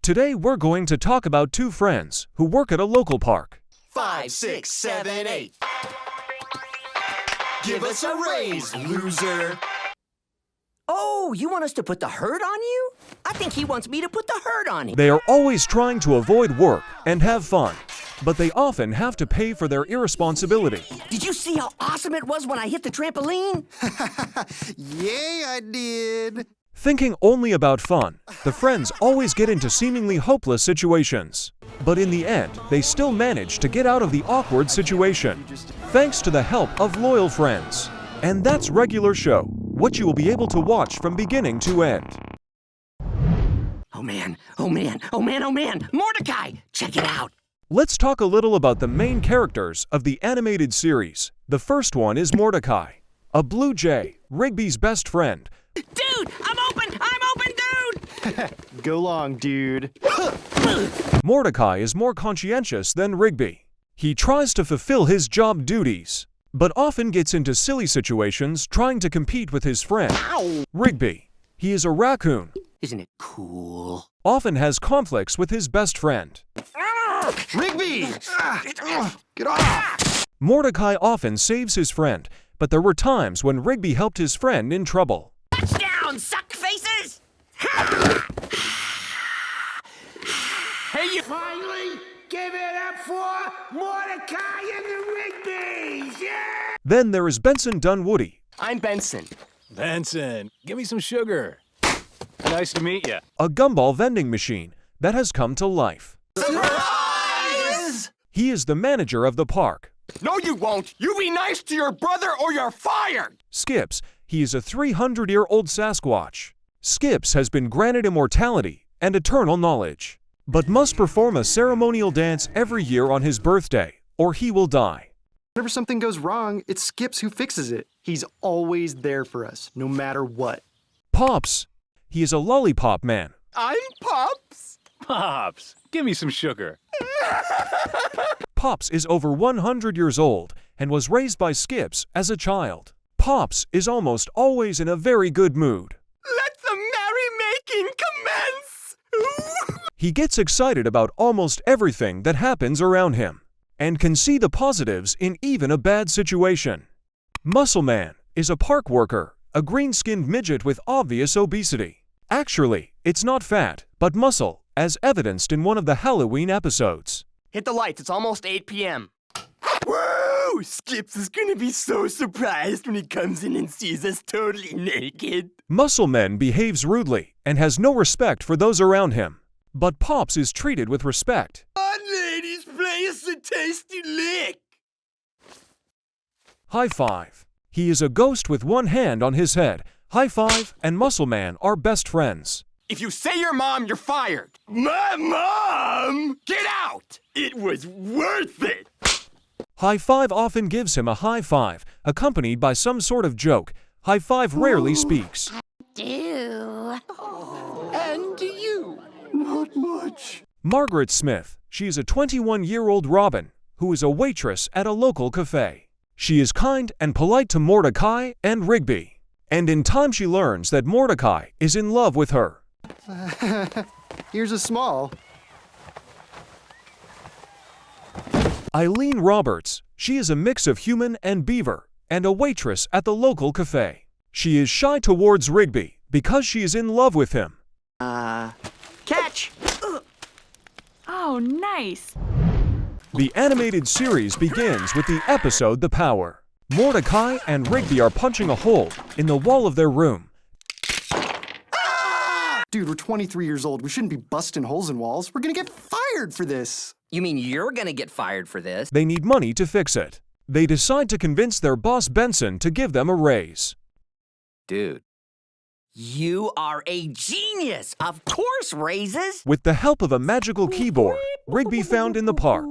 Today we're going to talk about two friends who work at a local park. 5, 6, 7, 8. Give us a raise, loser. Oh, you want us to put the hurt on you? I think he wants me to put the hurt on him. They are always trying to avoid work and have fun, but they often have to pay for their irresponsibility. Did you see how awesome it was when I hit the trampoline? Yeah, I did. Thinking only about fun, the friends always get into seemingly hopeless situations. But in the end, they still manage to get out of the awkward situation, thanks to the help of loyal friends. And that's Regular Show, what you will be able to watch from beginning to end. Oh man, oh man, oh man, oh man! Mordecai! Check it out! Let's talk a little about the main characters of the animated series. The first one is Mordecai, a blue jay, Rigby's best friend. Dude, I'm open, dude! Go long, dude. Mordecai is more conscientious than Rigby. He tries to fulfill his job duties, but often gets into silly situations trying to compete with his friend, Ow! Rigby. He is a raccoon. Isn't it cool? Often has conflicts with his best friend. Rigby! Get off! Mordecai often saves his friend, but there were times when Rigby helped his friend in trouble. Touchdown, suck faces! Hey, you finally give it up for Mordecai and the Rigby's, yeah! Then there is Benson Dunwoody, I'm Benson. Benson, give me some sugar. Nice to meet you. a gumball vending machine that has come to life. Surprise! He is the manager of the park. No, you won't. You be nice to your brother or you're fired. Skips, he is a 300-year-old Sasquatch. Skips has been granted immortality and eternal knowledge, but must perform a ceremonial dance every year on his birthday, or he will die. Whenever something goes wrong, it's Skips who fixes it. He's always there for us, no matter what. Pops, he is a lollipop man. I'm Pops. Pops, give me some sugar. Pops is over 100 years old and was raised by Skips as a child. Pops is almost always in a very good mood. Let the merrymaking commence. He gets excited about almost everything that happens around him and can see the positives in even a bad situation. Muscle Man is a park worker, a green-skinned midget with obvious obesity. Actually, it's not fat, but muscle, as evidenced in one of the Halloween episodes. Hit the lights. It's almost 8 p.m. Woo! Skips is gonna be so surprised when he comes in and sees us totally naked. Muscle Man behaves rudely and has no respect for those around him, but Pops is treated with respect. On, ladies, play us a tasty lick. High Five. He is a ghost with one hand on his head. High Five and Muscle Man are best friends. If you say your mom, you're fired. My mom? Get out! It was worth it. High Five often gives him a high five, accompanied by some sort of joke. High Five rarely speaks. Do. And you? Not much. Margaret Smith. She is a 21-year-old Robin, who is a waitress at a local cafe. She is kind and polite to Mordecai and Rigby, and in time she learns that Mordecai is in love with her. Here's a small. Eileen Roberts. She is a mix of human and beaver, and a waitress at the local cafe. She is shy towards Rigby because she is in love with him. Catch! Oh, nice. The animated series begins with the episode The Power. Mordecai and Rigby are punching a hole in the wall of their room. Dude, we're 23 years old. We shouldn't be busting holes in walls. We're gonna get fired for this. You mean you're gonna get fired for this? They need money to fix it. They decide to convince their boss Benson to give them a raise. Dude. You are a genius! Of course, raises! With the help of a magical keyboard Rigby found in the park.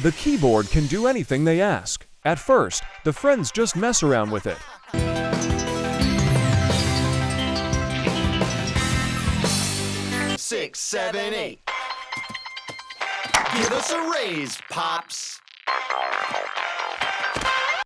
The keyboard can do anything they ask. At first, the friends just mess around with it. 6, 7, 8. Give us a raise, Pops.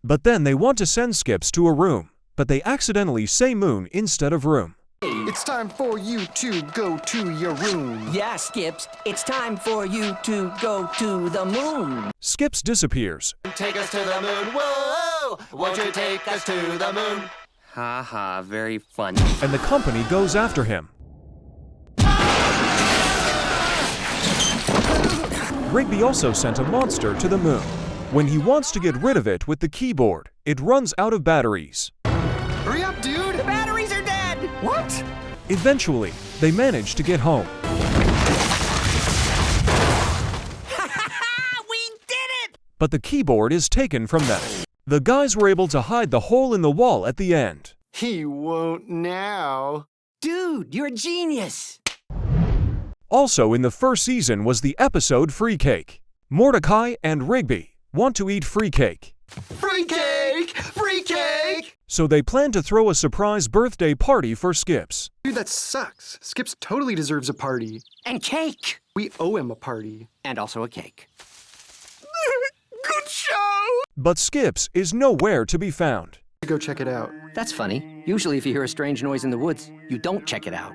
But then they want to send Skips to a room, but they accidentally say moon instead of room. It's time for you to go to your room. Yeah, Skips, it's time for you to go to the moon. Skips disappears, Take us to the moon. Whoa! Won't you take us to the moon? Ha ha, very funny. and the company goes after him. Rigby also sent a monster to the moon. When he wants to get rid of it with the keyboard, it runs out of batteries. Hurry up, dude! The batteries are dead! What? Eventually, they manage to get home. We did it! But the keyboard is taken from them. The guys were able to hide the hole in the wall at the end. He won't now. Dude, you're a genius! Also in the first season was the episode Free Cake. Mordecai and Rigby want to eat free cake. Free cake! Free cake! So they plan to throw a surprise birthday party for Skips. Dude, that sucks. Skips totally deserves a party. And cake! We owe him a party. And also a cake. Good show! But Skips is nowhere to be found. Go check it out. That's funny. Usually if you hear a strange noise in the woods, you don't check it out.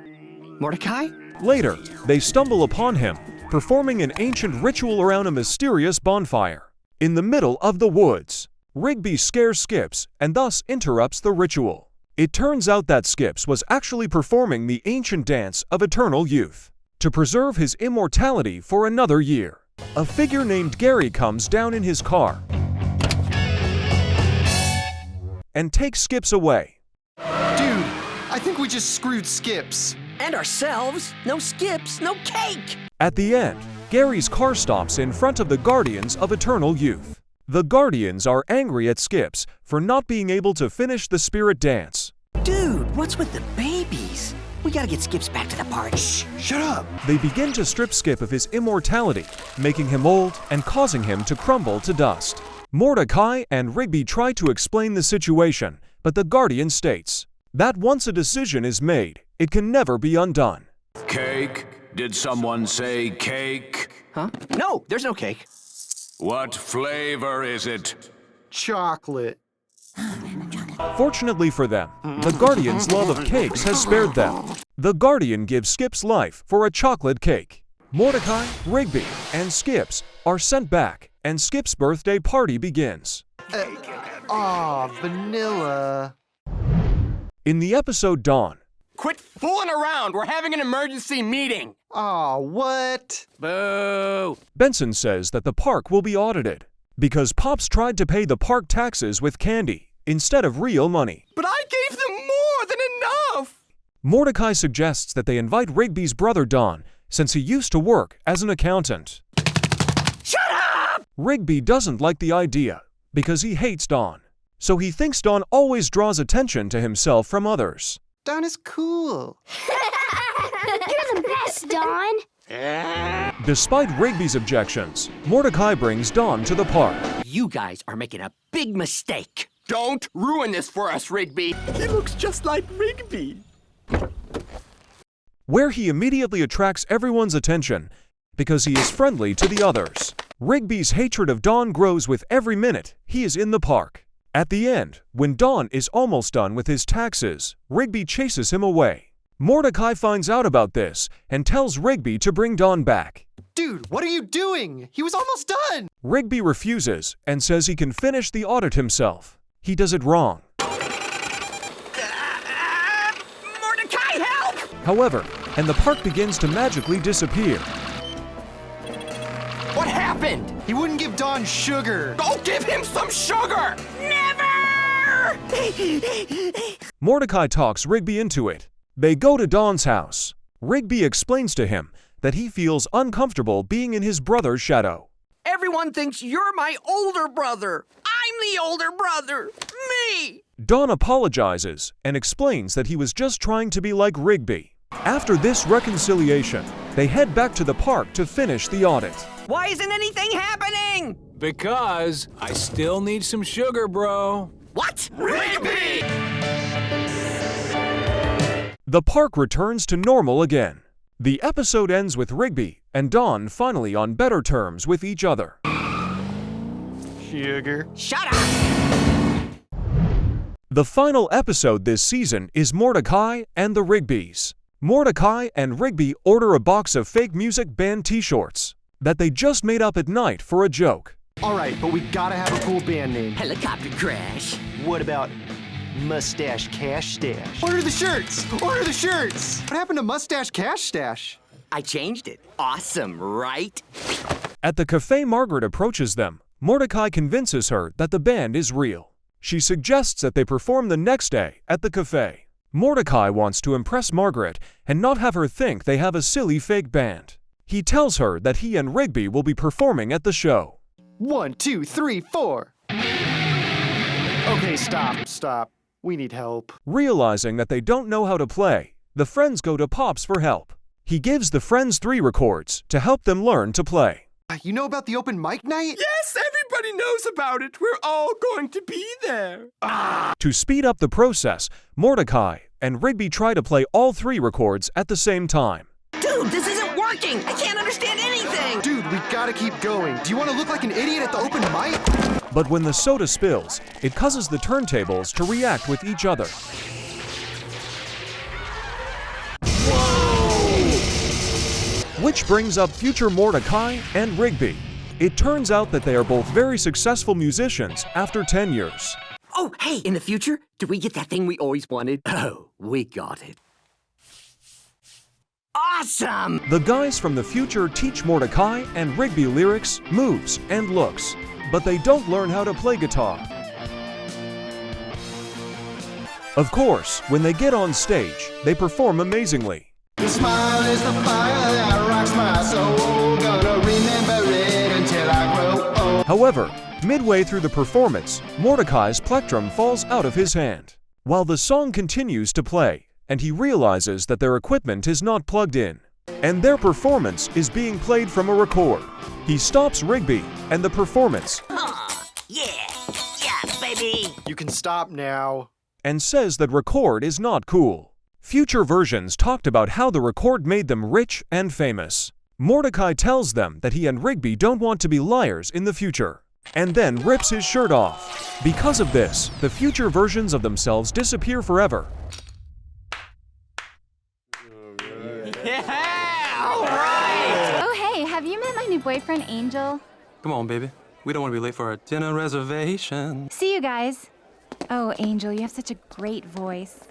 Mordecai? Later, they stumble upon him, performing an ancient ritual around a mysterious bonfire. In the middle of the woods, Rigby scares Skips and thus interrupts the ritual. It turns out that Skips was actually performing the ancient dance of eternal youth to preserve his immortality for another year. A figure named Gary comes down in his car and takes Skips away. Dude, I think we just screwed Skips. And ourselves? No Skips, no cake! At the end, Gary's car stops in front of the Guardians of Eternal Youth. The Guardians are angry at Skips for not being able to finish the spirit dance. Dude, what's with the babies? We gotta get Skips back to the party. Shut up! They begin to strip Skip of his immortality, making him old and causing him to crumble to dust. Mordecai and Rigby try to explain the situation, but the Guardian states that once a decision is made, it can never be undone. Cake? Did someone say cake? Huh? No, there's no cake. What flavor is it? Chocolate. Fortunately for them, the Guardian's love of cakes has spared them. The Guardian gives Skips life for a chocolate cake. Mordecai, Rigby, and Skips are sent back, and Skip's birthday party begins. Vanilla. In the episode Dawn, Quit fooling around! We're having an emergency meeting! Aw, what? Boo! Benson says that the park will be audited because Pops tried to pay the park taxes with candy instead of real money. But I gave them more than enough! Mordecai suggests that they invite Rigby's brother Don, since he used to work as an accountant. Shut up! Rigby doesn't like the idea because he hates Don, so he thinks Don always draws attention to himself from others. Don is cool. You're the best, Don. Despite Rigby's objections, Mordecai brings Don to the park. You guys are making a big mistake. Don't ruin this for us, Rigby! He looks just like Rigby! Where he immediately attracts everyone's attention because he is friendly to the others. Rigby's hatred of Don grows with every minute he is in the park. At the end, when Don is almost done with his taxes, Rigby chases him away. Mordecai finds out about this and tells Rigby to bring Don back. Dude, what are you doing? He was almost done! Rigby refuses and says he can finish the audit himself. He does it wrong. Mordecai, help! However, and the park begins to magically disappear. What happened? He wouldn't give Don sugar. Go give him some sugar! Never! Mordecai talks Rigby into it. They go to Don's house. Rigby explains to him that he feels uncomfortable being in his brother's shadow. Everyone thinks you're my older brother. I'm the older brother. Me! Don apologizes and explains that he was just trying to be like Rigby. After this reconciliation, they head back to the park to finish the audit. Why isn't anything happening? Because I still need some sugar, bro. What? Rigby! The park returns to normal again. The episode ends with Rigby and Don finally on better terms with each other. Sugar. Shut up! The final episode this season is Mordecai and the Rigbys. Mordecai and Rigby order a box of fake music band t-shirts that they just made up at night for a joke. Alright, but we gotta have a cool band name. Helicopter crash. What about Mustache Cash Stash? Order the shirts! Order the shirts! What happened to Mustache Cash Stash? I changed it. Awesome, right? At the cafe, Margaret approaches them. Mordecai convinces her that the band is real. She suggests that they perform the next day at the cafe. Mordecai wants to impress Margaret and not have her think they have a silly fake band. He tells her that he and Rigby will be performing at the show. 1, 2, 3, 4. Okay, stop. We need help. Realizing that they don't know how to play, the friends go to Pops for help. He gives the friends 3 records to help them learn to play. You know about the open mic night? Yes, everybody knows about it. We're all going to be there. To speed up the process, Mordecai and Rigby try to play all 3 records at the same time. Dude, this isn't working. I can't understand anything. Dude, we gotta keep going. Do you want to look like an idiot at the open mic? But when the soda spills, it causes the turntables to react with each other. Which brings up future Mordecai and Rigby. It turns out that they are both very successful musicians after 10 years. Oh, hey, in the future, do we get that thing we always wanted? Oh, we got it. Awesome! The guys from the future teach Mordecai and Rigby lyrics, moves, and looks, but they don't learn how to play guitar. Of course, when they get on stage, they perform amazingly. Your smile is the fire that rocks my soul. Gonna remember it until I grow old. However, midway through the performance, Mordecai's plectrum falls out of his hand, while the song continues to play, and he realizes that their equipment is not plugged in, and their performance is being played from a record. He stops Rigby and the performance Yeah, baby. You can stop now. and says that record is not cool. Future versions talked about how the record made them rich and famous. Mordecai tells them that he and Rigby don't want to be liars in the future, and then rips his shirt off. Because of this, the future versions of themselves disappear forever. Oh, hey, have you met my new boyfriend, Angel? Come on, baby. We don't want to be late for our dinner reservation. See you guys. Oh, Angel, you have such a great voice.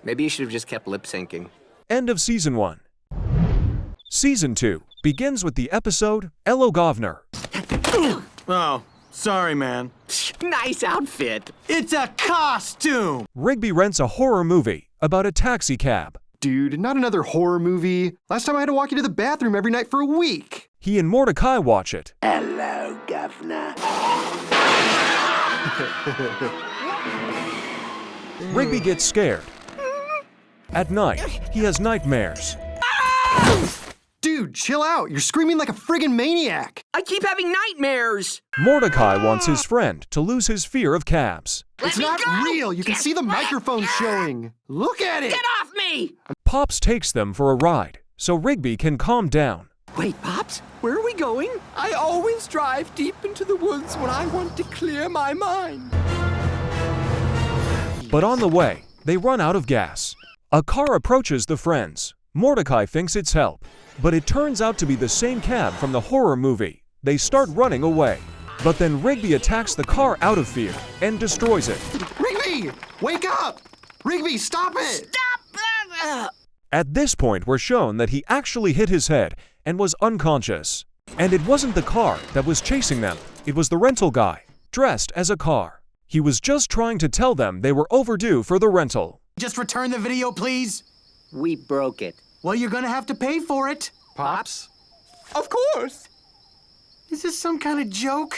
Maybe you should have just kept lip syncing. End of Season 1. Season 2 begins with the episode Elo Governor. Oh, sorry, man. Nice outfit. It's a costume. Rigby rents a horror movie about a taxi cab. Dude, not another horror movie. Last time I had to walk you to the bathroom every night for a week. He and Mordecai watch it. Hello, Governor. Rigby gets scared. At night, he has nightmares. Dude, chill out. You're screaming like a friggin' maniac. I keep having nightmares. Mordecai wants his friend to lose his fear of cabs. It's not real. You can see the microphone showing. Look at it. Get off me! Pops takes them for a ride, so Rigby can calm down. Wait, Pops, where are we going? I always drive deep into the woods when I want to clear my mind. But on the way, they run out of gas. A car approaches the friends. Mordecai thinks it's help, but it turns out to be the same cab from the horror movie. They start running away, but then Rigby attacks the car out of fear and destroys it. Rigby, wake up. Rigby, stop it. Stop! At this point, we're shown that he actually hit his head and was unconscious. And it wasn't the car that was chasing them. It was the rental guy, dressed as a car. He was just trying to tell them they were overdue for the rental. Just return the video, please. We broke it. Well, you're gonna have to pay for it. Pops? Of course. Is this some kind of joke?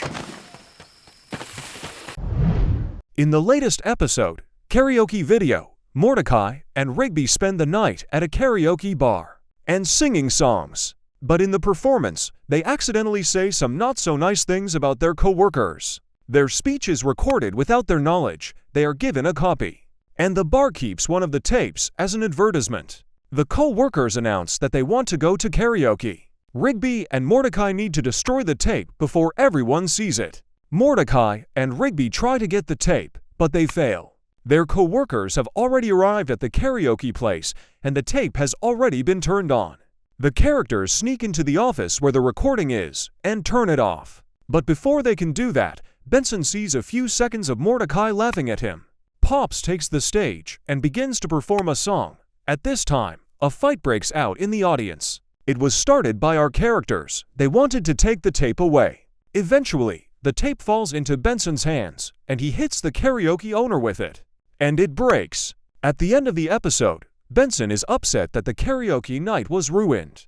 In the latest episode, Karaoke Video, Mordecai and Rigby spend the night at a karaoke bar and singing songs. But in the performance, they accidentally say some not-so-nice things about their co-workers. Their speech is recorded without their knowledge. They are given a copy. And the bar keeps one of the tapes as an advertisement. The co-workers announce that they want to go to karaoke. Rigby and Mordecai need to destroy the tape before everyone sees it. Mordecai and Rigby try to get the tape, but they fail. Their co-workers have already arrived at the karaoke place, and the tape has already been turned on. The characters sneak into the office where the recording is and turn it off. But before they can do that, Benson sees a few seconds of Mordecai laughing at him. Pops takes the stage and begins to perform a song. At this time, a fight breaks out in the audience. It was started by our characters. They wanted to take the tape away. Eventually, the tape falls into Benson's hands, and he hits the karaoke owner with it. And it breaks. At the end of the episode, Benson is upset that the karaoke night was ruined.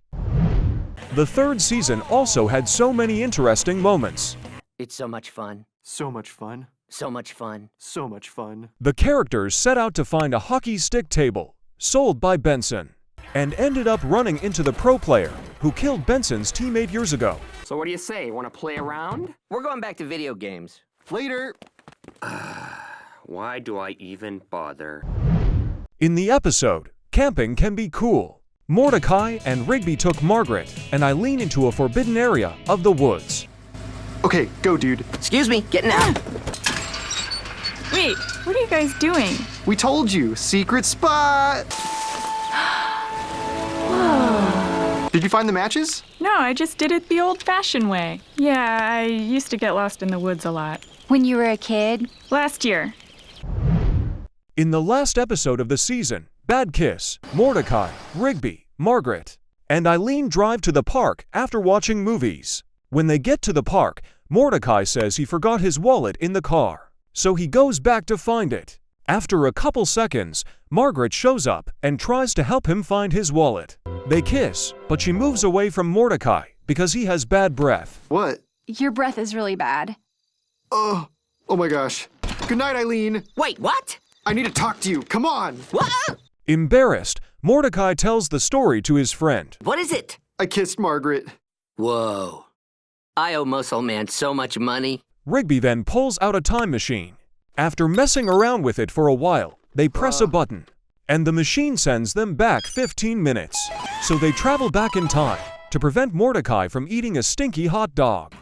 The third season also had so many interesting moments. It's so much fun. So much fun. So much fun. So much fun. The characters set out to find a hockey stick table, sold by Benson, and ended up running into the pro player who killed Benson's teammate years ago. So what do you say? Want to play around? We're going back to video games. Later. Why do I even bother? In the episode, camping can be cool. Mordecai and Rigby took Margaret and Eileen into a forbidden area of the woods. Okay, go, dude. Excuse me, getting out. Wait, what are you guys doing? We told you, secret spot. Did you find the matches? No, I just did it the old-fashioned way. Yeah, I used to get lost in the woods a lot. When you were a kid? Last year. In the last episode of the season, Bad Kiss, Mordecai, Rigby, Margaret, and Eileen drive to the park after watching movies. When they get to the park, Mordecai says he forgot his wallet in the car, so he goes back to find it. After a couple seconds, Margaret shows up and tries to help him find his wallet. They kiss, but she moves away from Mordecai because he has bad breath. What? Your breath is really bad. Oh my gosh. Good night, Eileen. Wait, what? I need to talk to you. Come on. What? Embarrassed, Mordecai tells the story to his friend. What is it? I kissed Margaret. Whoa. I owe Muscle Man so much money. Rigby then pulls out a time machine. After messing around with it for a while, they press a button, and the machine sends them back 15 minutes. So they travel back in time to prevent Mordecai from eating a stinky hot dog.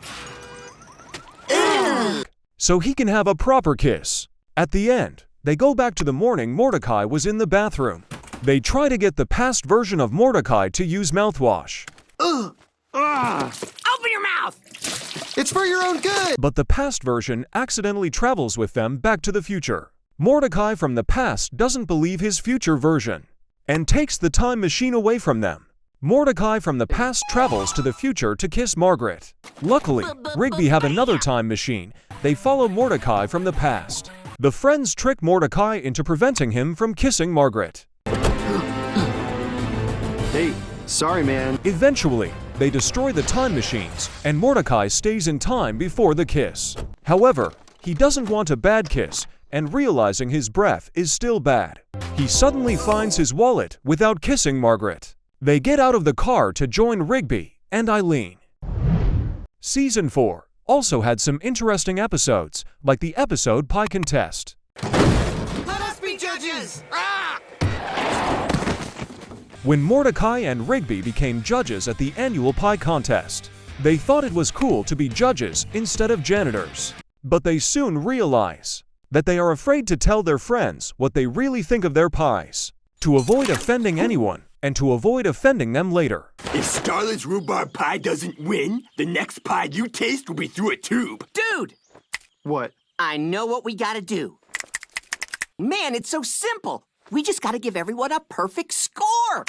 So he can have a proper kiss. At the end, they go back to the morning Mordecai was in the bathroom. They try to get the past version of Mordecai to use mouthwash. Open your mouth! It's for your own good. But the past version accidentally travels with them back to the future. Mordecai from the past doesn't believe his future version and takes the time machine away from them. Mordecai from the past travels to the future to kiss Margaret. Luckily, Rigby have another time machine. They follow Mordecai from the past. The friends trick Mordecai into preventing him from kissing Margaret. Hey, sorry, man. Eventually, they destroy the time machines, and Mordecai stays in time before the kiss. However, he doesn't want a bad kiss, and realizing his breath is still bad, he suddenly finds his wallet without kissing Margaret. They get out of the car to join Rigby and Eileen. Season 4 also had some interesting episodes, like the episode Pie Contest. Let us be judges! When Mordecai and Rigby became judges at the annual pie contest, they thought it was cool to be judges instead of janitors. But they soon realize that they are afraid to tell their friends what they really think of their pies, to avoid offending anyone and to avoid offending them later. If Starlet's rhubarb pie doesn't win, the next pie you taste will be through a tube. Dude! What? I know what we gotta do. Man, it's so simple. We just gotta give everyone a perfect score.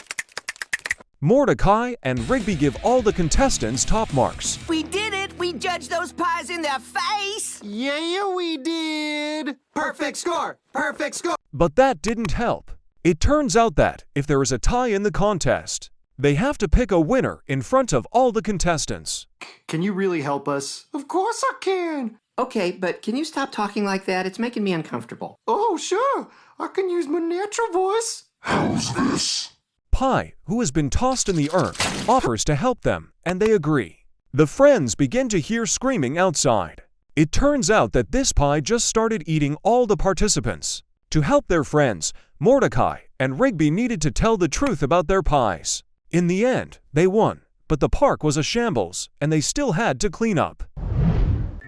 Mordecai and Rigby give all the contestants top marks. We did it! We judged those pies in their face! Yeah, we did. Perfect score. Perfect score. But that didn't help. It turns out that, if there is a tie in the contest, they have to pick a winner in front of all the contestants. Can you really help us? Of course I can. Okay, but can you stop talking like that? It's making me uncomfortable. Oh, sure. I can use my natural voice. How's this? Pie, who has been tossed in the urn, offers to help them, and they agree. The friends begin to hear screaming outside. It turns out that this pie just started eating all the participants. To help their friends, Mordecai and Rigby needed to tell the truth about their pies. In the end, they won, but the park was a shambles, and they still had to clean up.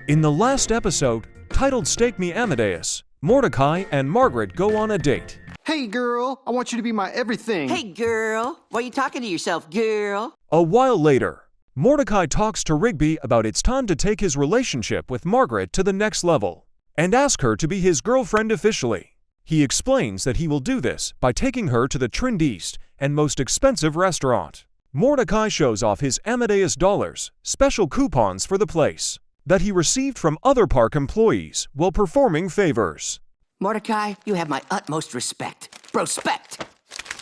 In the last episode, titled Stake Me Amadeus, Mordecai and Margaret go on a date. Hey, girl, I want you to be my everything. Hey, girl. Why are you talking to yourself, girl? A while later, Mordecai talks to Rigby about it's time to take his relationship with Margaret to the next level and ask her to be his girlfriend officially. He explains that he will do this by taking her to the trendiest and most expensive restaurant. Mordecai shows off his Amadeus dollars, special coupons for the place, that he received from other park employees while performing favors. Mordecai, you have my utmost respect. Prospect!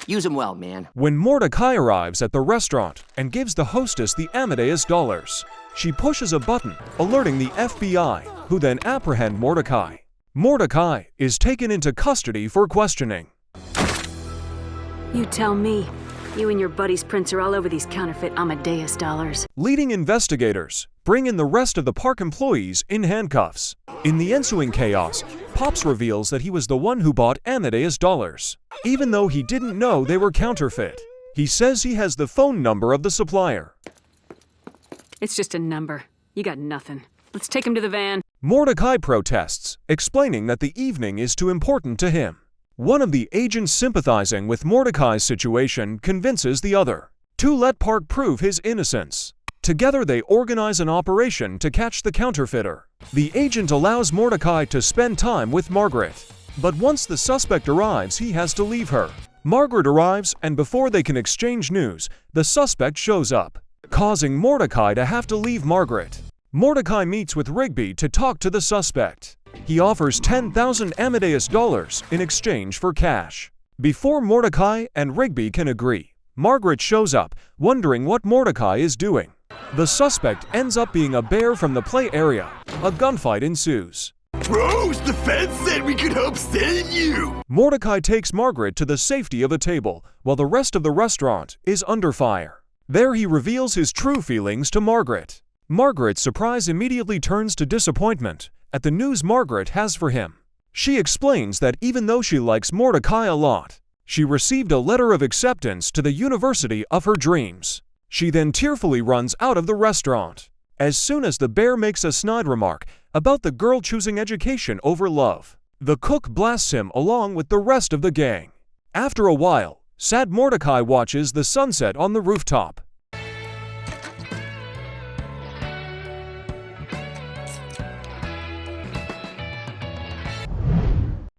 Use them well, man. When Mordecai arrives at the restaurant and gives the hostess the Amadeus dollars, she pushes a button, alerting the FBI, who then apprehend Mordecai. Mordecai is taken into custody for questioning. You tell me. You and your buddy's prints are all over these counterfeit Amadeus dollars. Leading investigators bring in the rest of the park employees in handcuffs. In the ensuing chaos, Pops reveals that he was the one who bought Amadeus dollars, even though he didn't know they were counterfeit. He says he has the phone number of the supplier. It's just a number. You got nothing. Let's take him to the van. Mordecai protests, explaining that the evening is too important to him. One of the agents sympathizing with Mordecai's situation convinces the other to let Park prove his innocence. Together they organize an operation to catch the counterfeiter. The agent allows Mordecai to spend time with Margaret, but once the suspect arrives, he has to leave her. Margaret arrives, and before they can exchange news, the suspect shows up, causing Mordecai to have to leave Margaret. Mordecai meets with Rigby to talk to the suspect. He offers 10,000 Amadeus dollars in exchange for cash. Before Mordecai and Rigby can agree, Margaret shows up, wondering what Mordecai is doing. The suspect ends up being a bear from the play area. A gunfight ensues. Bros, the feds said we could help save you! Mordecai takes Margaret to the safety of a table, while the rest of the restaurant is under fire. There he reveals his true feelings to Margaret. Margaret's surprise immediately turns to disappointment at the news Margaret has for him. She explains that even though she likes Mordecai a lot, she received a letter of acceptance to the university of her dreams. She then tearfully runs out of the restaurant. As soon as the bear makes a snide remark about the girl choosing education over love, the cook blasts him along with the rest of the gang. After a while, sad Mordecai watches the sunset on the rooftop.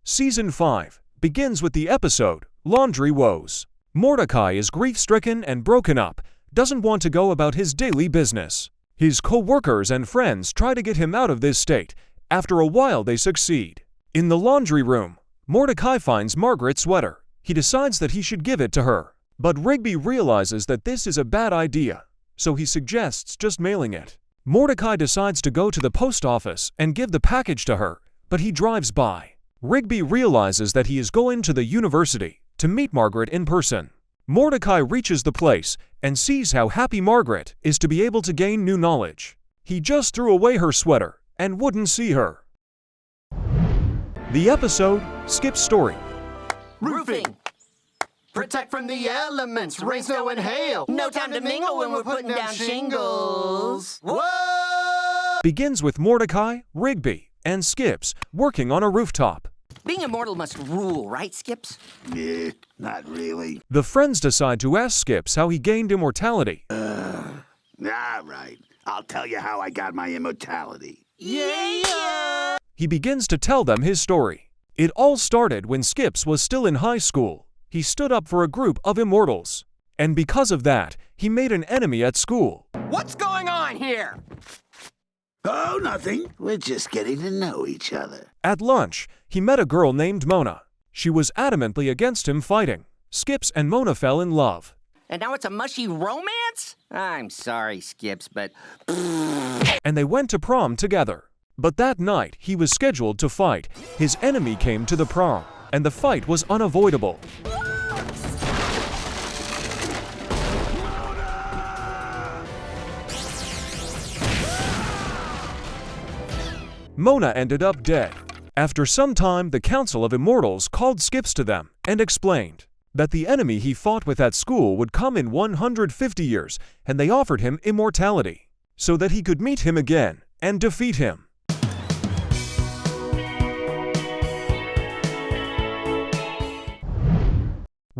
Season 5 begins with the episode Laundry Woes. Mordecai is grief-stricken and broken up, doesn't want to go about his daily business. His co-workers and friends try to get him out of this state. After a while, they succeed. In the laundry room, Mordecai finds Margaret's sweater. He decides that he should give it to her. But Rigby realizes that this is a bad idea, so he suggests just mailing it. Mordecai decides to go to the post office and give the package to her, but he drives by. Rigby realizes that he is going to the university to meet Margaret in person. Mordecai reaches the place and sees how happy Margaret is to be able to gain new knowledge. He just threw away her sweater and wouldn't see her. The episode Skip's story. Roofing. Protect from the elements, rain, snow, and hail. No time to mingle when we're putting down shingles. Whoa! Begins with Mordecai, Rigby, and Skips working on a rooftop. Being immortal must rule, right, Skips? Yeah, not really. The friends decide to ask Skips how he gained immortality. All right, I'll tell you how I got my immortality. Yeah! He begins to tell them his story. It all started when Skips was still in high school. He stood up for a group of immortals, and because of that, he made an enemy at school. What's going on here? Oh, nothing. We're just getting to know each other. At lunch, he met a girl named Mona. She was adamantly against him fighting. Skips and Mona fell in love. And now it's a mushy romance? I'm sorry, Skips, but... And they went to prom together. But that night, he was scheduled to fight. His enemy came to the prom, and the fight was unavoidable. Mona ended up dead. After some time, the Council of Immortals called Skips to them and explained that the enemy he fought with at school would come in 150 years, and they offered him immortality so that he could meet him again and defeat him.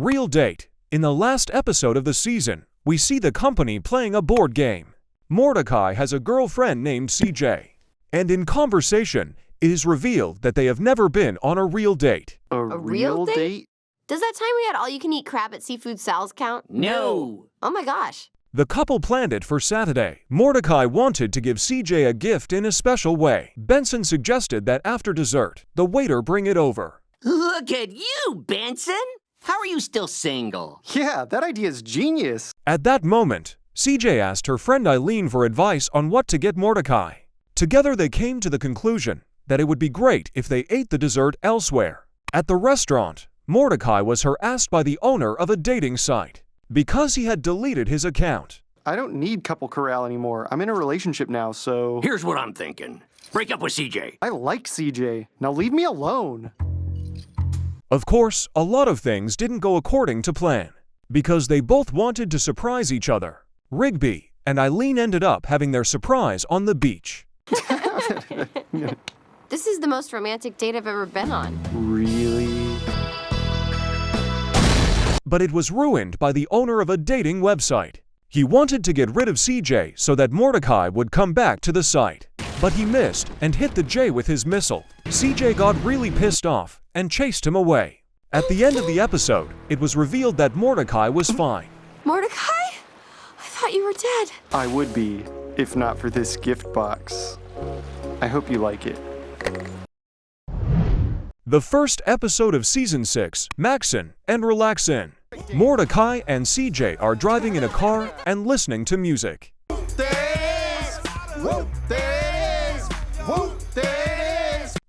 Real date. In the last episode of the season, we see the company playing a board game. Mordecai has a girlfriend named CJ. And in conversation, it is revealed that they have never been on a real date. A real date? Does that time we had all-you-can-eat crab at Seafood Sal's count? No. Oh my gosh. The couple planned it for Saturday. Mordecai wanted to give CJ a gift in a special way. Benson suggested that after dessert, the waiter bring it over. Look at you, Benson! How are you still single? Yeah, that idea is genius. At that moment, CJ asked her friend Eileen for advice on what to get Mordecai. Together they came to the conclusion that it would be great if they ate the dessert elsewhere. At the restaurant, Mordecai was harassed by the owner of a dating site because he had deleted his account. I don't need couple corral anymore. I'm in a relationship now, so... Here's what I'm thinking. Break up with CJ. I like CJ. Now leave me alone. Of course, a lot of things didn't go according to plan because they both wanted to surprise each other. Rigby and Eileen ended up having their surprise on the beach. This is the most romantic date I've ever been on. Really? But it was ruined by the owner of a dating website. He wanted to get rid of CJ so that Mordecai would come back to the site. But he missed and hit the J with his missile. CJ got really pissed off and chased him away. At the end of the episode, it was revealed that Mordecai was fine. Mordecai? I thought you were dead. I would be, if not for this gift box. I hope you like it. The first episode of Season 6, Maxin and Relaxin. Mordecai and CJ are driving in a car and listening to music.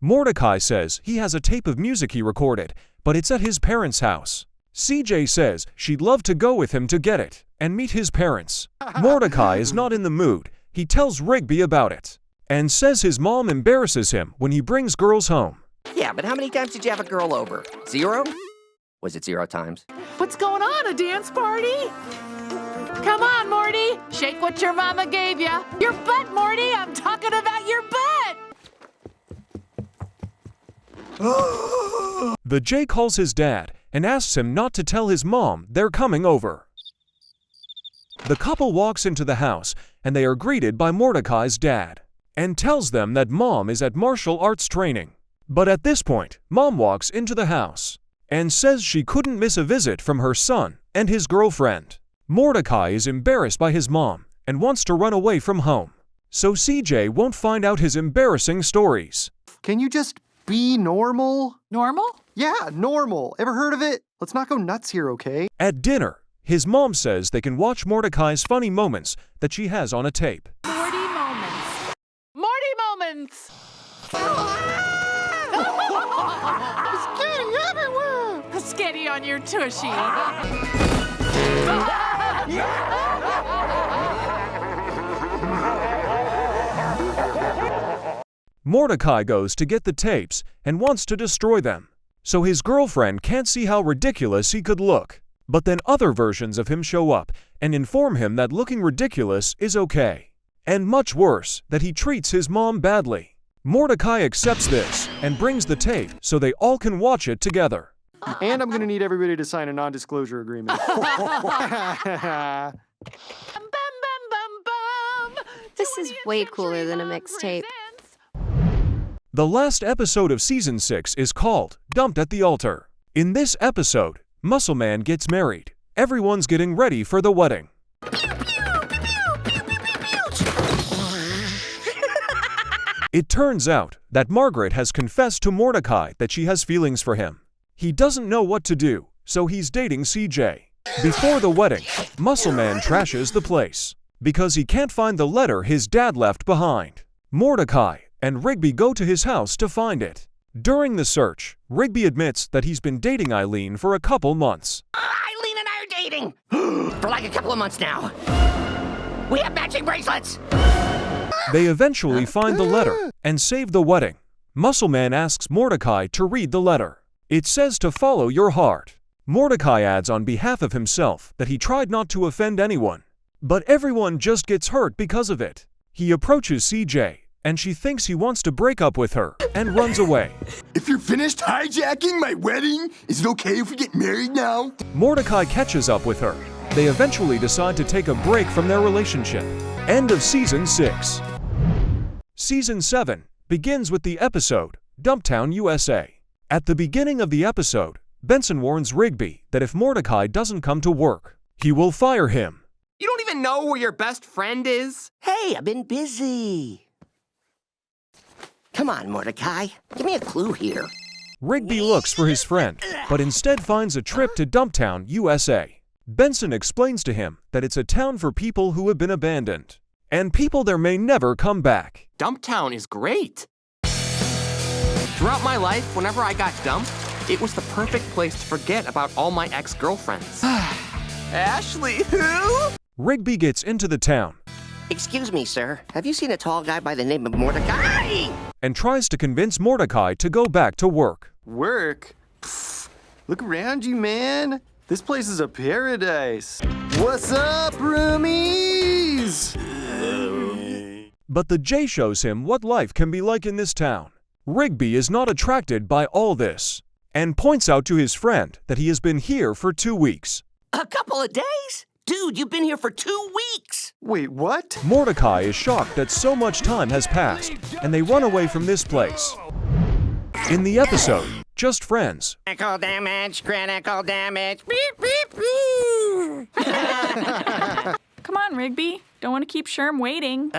Mordecai says he has a tape of music he recorded, but it's at his parents' house. CJ says she'd love to go with him to get it and meet his parents. Mordecai is not in the mood. He tells Rigby about it and says his mom embarrasses him when he brings girls home. Yeah, but how many times did you have a girl over? 0? Was it 0 times? What's going on, a dance party? Come on, Morty. Shake what your mama gave ya. Your butt, Morty. I'm talking about your butt. The J calls his dad and asks him not to tell his mom they're coming over. The couple walks into the house and they are greeted by Mordecai's dad and tells them that mom is at martial arts training. But at this point, mom walks into the house and says she couldn't miss a visit from her son and his girlfriend. Mordecai is embarrassed by his mom and wants to run away from home, so CJ won't find out his embarrassing stories. Can you just be normal? Normal? Yeah, normal. Ever heard of it? Let's not go nuts here, okay? At dinner, his mom says they can watch Mordecai's funny moments that she has on a tape. Morty moments. Morty moments. Spaghetti everywhere! Skitty on your tushy. Mordecai goes to get the tapes and wants to destroy them, so his girlfriend can't see how ridiculous he could look. But then other versions of him show up and inform him that looking ridiculous is okay. And much worse, that he treats his mom badly. Mordecai accepts this and brings the tape so they all can watch it together. And I'm gonna need everybody to sign a non-disclosure agreement. This is way cooler than a mixtape. The last episode of Season 6 is called Dumped at the Altar. In this episode, Muscle Man gets married. Everyone's getting ready for the wedding. It turns out that Margaret has confessed to Mordecai that she has feelings for him. He doesn't know what to do, so he's dating CJ. Before the wedding, Muscle Man trashes the place because he can't find the letter his dad left behind. Mordecai and Rigby go to his house to find it. During the search, Rigby admits that he's been dating Eileen for a couple months. Eileen and I are dating! For like a couple of months now. We have matching bracelets! They eventually find the letter and save the wedding. Muscle Man asks Mordecai to read the letter. It says to follow your heart. Mordecai adds on behalf of himself that he tried not to offend anyone, but everyone just gets hurt because of it. He approaches CJ and she thinks he wants to break up with her and runs away. If you're finished hijacking my wedding, is it okay if we get married now? Mordecai catches up with her. They eventually decide to take a break from their relationship. End of Season 6. Season 7 begins with the episode Dumptown, USA. At the beginning of the episode, Benson warns Rigby that if Mordecai doesn't come to work, he will fire him. You don't even know where your best friend is? Hey, I've been busy. Come on, Mordecai. Give me a clue here. Rigby looks for his friend, but instead finds a trip to Dumptown, USA. Benson explains to him that it's a town for people who have been abandoned, and people there may never come back. Dumptown is great. Throughout my life, whenever I got dumped, it was the perfect place to forget about all my ex-girlfriends. Ashley, who? Rigby gets into the town Excuse me, sir. Have you seen a tall guy by the name of Mordecai? and tries to convince Mordecai to go back to work. Work? Pfft, look around you, man. This place is a paradise. What's up, roomies? But the J shows him what life can be like in this town. Rigby is not attracted by all this and points out to his friend that he has been here for 2 weeks. A couple of days? Dude, you've been here for 2 weeks! Wait, what? Mordecai is shocked that so much time has passed, and they run away from this place. In the episode, Just Friends, Critical damage, critical damage. Beep, beep, beep. Come on, Rigby. Don't want to keep Sherm waiting.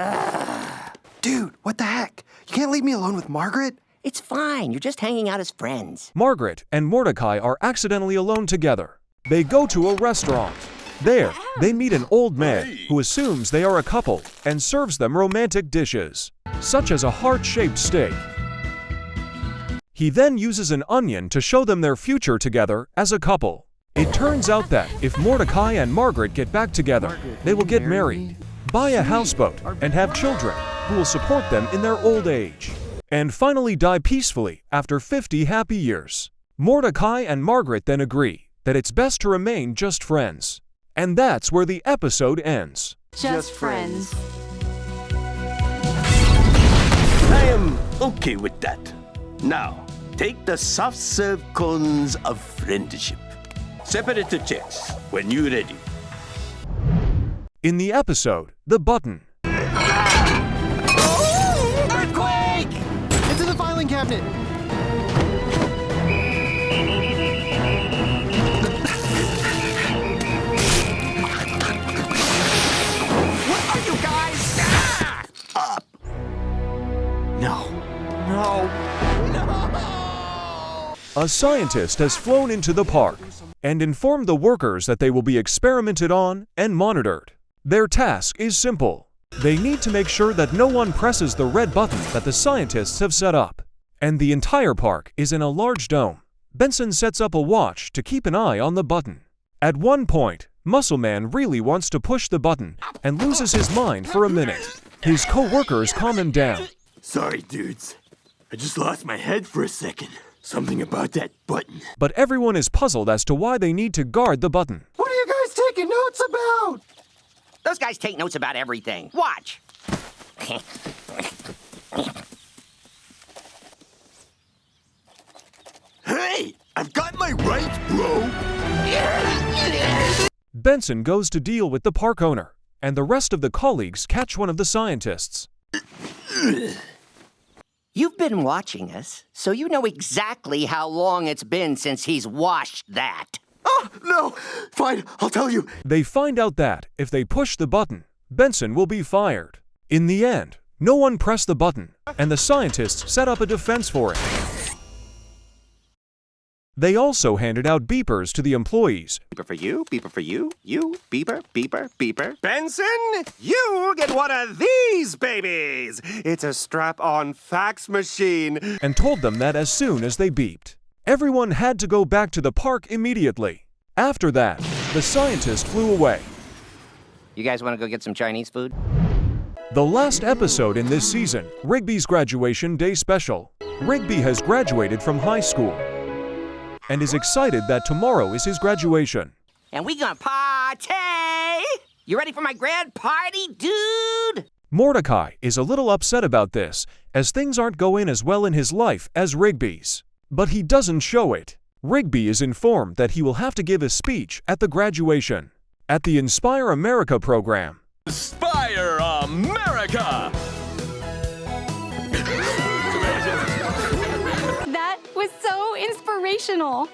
Dude, what the heck? You can't leave me alone with Margaret? It's fine. You're just hanging out as friends. Margaret and Mordecai are accidentally alone together. They go to a restaurant. There, they meet an old man who assumes they are a couple and serves them romantic dishes, such as a heart-shaped steak. He then uses an onion to show them their future together as a couple. It turns out that if Mordecai and Margaret get back together, they will get married, buy a houseboat, and have children who will support them in their old age, and finally die peacefully after 50 happy years. Mordecai and Margaret then agree that it's best to remain just friends. And that's where the episode ends. Just friends. I am okay with that. Now, take the soft serve cones of friendship. Separate the checks when you're ready. In the episode, The Button, Earthquake! Into the filing cabinet! a scientist has flown into the park and informed the workers that they will be experimented on and monitored. Their task is simple. They need to make sure that no one presses the red button that the scientists have set up. And the entire park is in a large dome. Benson sets up a watch to keep an eye on the button. At one point, Muscle Man really wants to push the button and loses his mind for a minute. His co-workers calm him down. Sorry, dudes. I just lost my head for a second. Something about that button. But everyone is puzzled as to why they need to guard the button. What are you guys taking notes about? Those guys take notes about everything. Watch. Hey, I've got my rights, bro. Benson goes to deal with the park owner, and the rest of the colleagues catch one of the scientists. You've been watching us, so you know exactly how long it's been since he's washed that. Oh, no. Fine, I'll tell you. They find out that if they push the button, Benson will be fired. In the end, no one pressed the button, and the scientists set up a defense for it. They also handed out beepers to the employees. Beeper for you, beeper for you, beeper, beeper, beeper. Benson, you get one of these babies. It's a strap-on fax machine. And told them that as soon as they beeped, everyone had to go back to the park immediately. After that, the scientist flew away. You guys want to go get some Chinese food? The last episode in this season, Rigby's graduation day special. Rigby has graduated from high school and is excited that tomorrow is his graduation. And we gonna party! You ready for my grand party, dude? Mordecai is a little upset about this, as things aren't going as well in his life as Rigby's. But he doesn't show it. Rigby is informed that he will have to give a speech at the graduation. At the Inspire America program. Inspire America! That was so inspirational.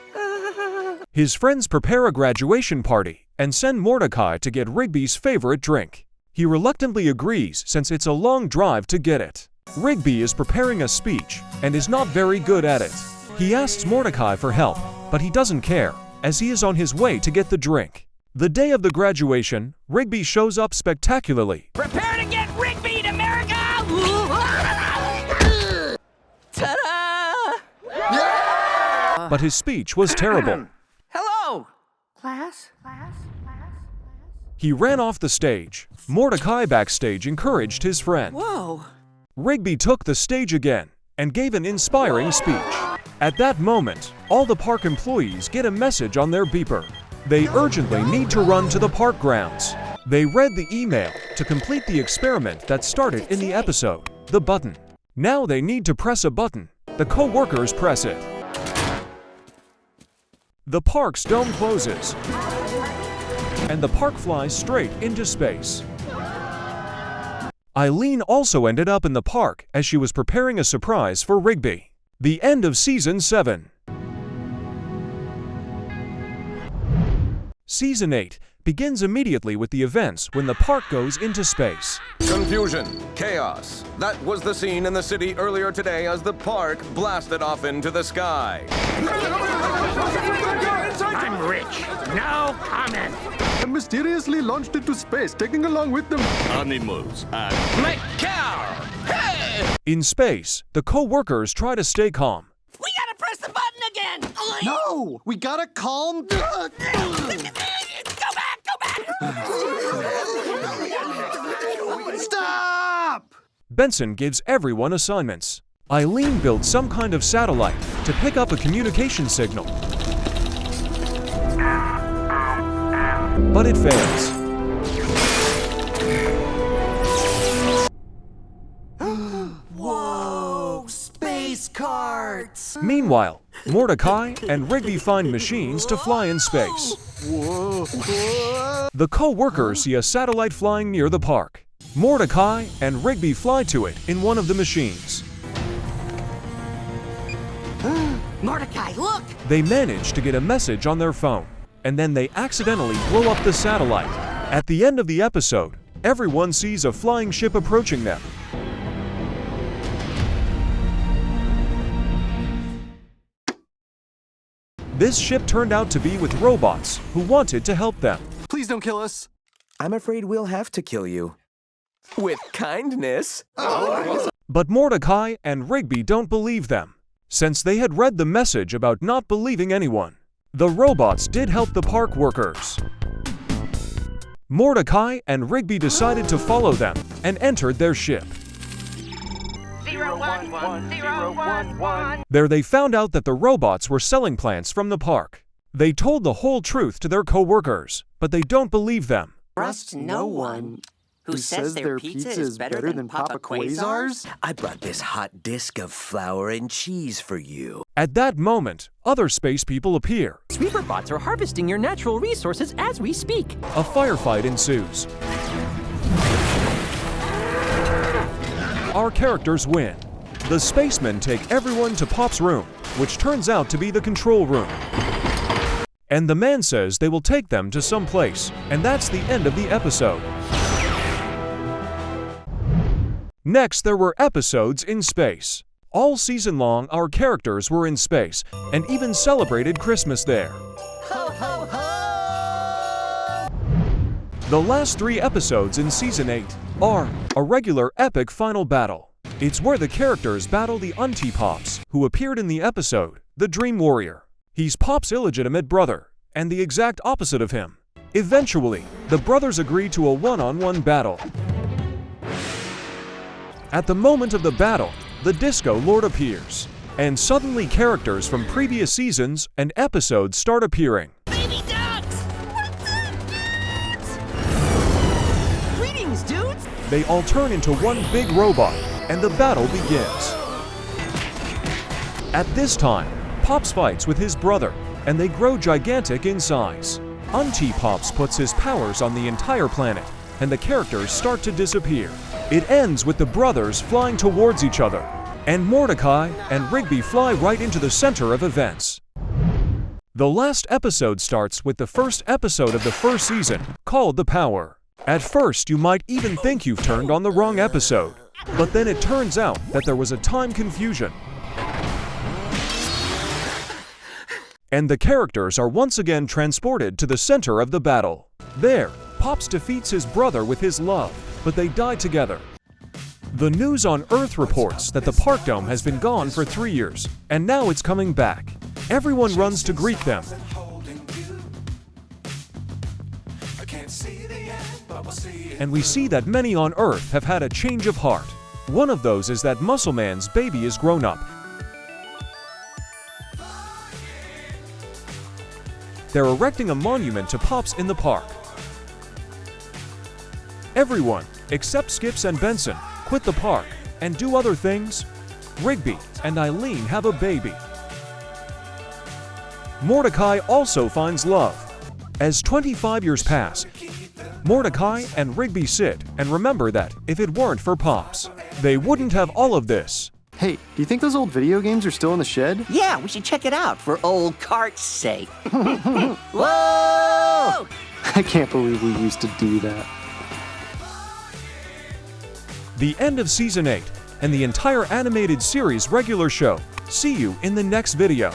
His friends prepare a graduation party and send Mordecai to get Rigby's favorite drink. He reluctantly agrees since it's a long drive to get it. Rigby is preparing a speech and is not very good at it. He asks Mordecai for help, but he doesn't care, as he is on his way to get the drink. The day of the graduation, Rigby shows up spectacularly. Prepare to get Rigby to America! Ta-da! But his speech was terrible. Hello! Class? He ran off the stage. Mordecai backstage encouraged his friend. Whoa! Rigby took the stage again and gave an inspiring speech. At that moment, all the park employees get a message on their beeper. They urgently need to run to the park grounds. They read the email to complete the experiment that started in the episode, the button. Now they need to press a button. The co-workers press it. The park's dome closes, and the park flies straight into space. Eileen also ended up in the park as she was preparing a surprise for Rigby. The end of Season 7. Season 8 begins immediately with the events when the park goes into space. Confusion, chaos. That was the scene in the city earlier today as the park blasted off into the sky. I'm rich. No comment. And mysteriously launched into space, taking along with them animals and My cow! Hey! In space, the co-workers try to stay calm. We gotta press the button again! No! We gotta calm down! Go back! Stop! Benson gives everyone assignments. Eileen builds some kind of satellite to pick up a communication signal. But it fails. Whoa! Space carts! Meanwhile, Mordecai and Rigby find machines to fly in space. The co-workers see a satellite flying near the park. Mordecai and Rigby fly to it in one of the machines. Mordecai, look! They manage to get a message on their phone, and then they accidentally blow up the satellite. At the end of the episode, everyone sees a flying ship approaching them. This ship turned out to be with robots who wanted to help them. Please don't kill us. I'm afraid we'll have to kill you. With kindness. But Mordecai and Rigby don't believe them, since they had read the message about not believing anyone. The robots did help the park workers. Mordecai and Rigby decided to follow them and entered their ship. 011. There they found out that the robots were selling plants from the park. They told the whole truth to their co-workers, but they don't believe them. Trust no one who says their pizza is better than Papa Quasar's? I brought this hot disc of flour and cheese for you. At that moment, other space people appear. Sweeper bots are harvesting your natural resources as we speak. A firefight ensues. Our characters win. The spacemen take everyone to Pop's room, which turns out to be the control room. And the man says they will take them to some place, and that's the end of the episode. Next, there were episodes in space. All season long, our characters were in space, and even celebrated Christmas there. Ho, ho, ho! The last 3 episodes in Season 8 are a regular epic final battle. It's where the characters battle the Anti-Pops, who appeared in the episode, The Dream Warrior. He's Pop's illegitimate brother, and the exact opposite of him. Eventually, the brothers agree to a one-on-one battle. At the moment of the battle, the Disco Lord appears, and suddenly characters from previous seasons and episodes start appearing. Baby ducks! What's up, dudes? Greetings, dudes! They all turn into one big robot, and the battle begins. At this time, Pops fights with his brother, and they grow gigantic in size. Auntie Pops puts his powers on the entire planet, and the characters start to disappear. It ends with the brothers flying towards each other, and Mordecai and Rigby fly right into the center of events. The last episode starts with the first episode of the first season, called The Power. At first, you might even think you've turned on the wrong episode, but then it turns out that there was a time confusion. And the characters are once again transported to the center of the battle. There, Pops defeats his brother with his love, but they die together. The news on Earth reports that the Park Dome has been gone for 3 years, and now it's coming back. Everyone runs to greet them. And we see that many on Earth have had a change of heart. One of those is that Muscle Man's baby is grown up. They're erecting a monument to Pops in the park. Everyone, except Skips and Benson, quit the park and do other things. Rigby and Eileen have a baby. Mordecai also finds love. As 25 years pass, Mordecai and Rigby sit and remember that if it weren't for Pops, they wouldn't have all of this. Hey, do you think those old video games are still in the shed? Yeah, we should check it out for old cart's sake. Whoa! I can't believe we used to do that. The end of Season 8 and the entire animated series Regular Show. See you in the next video.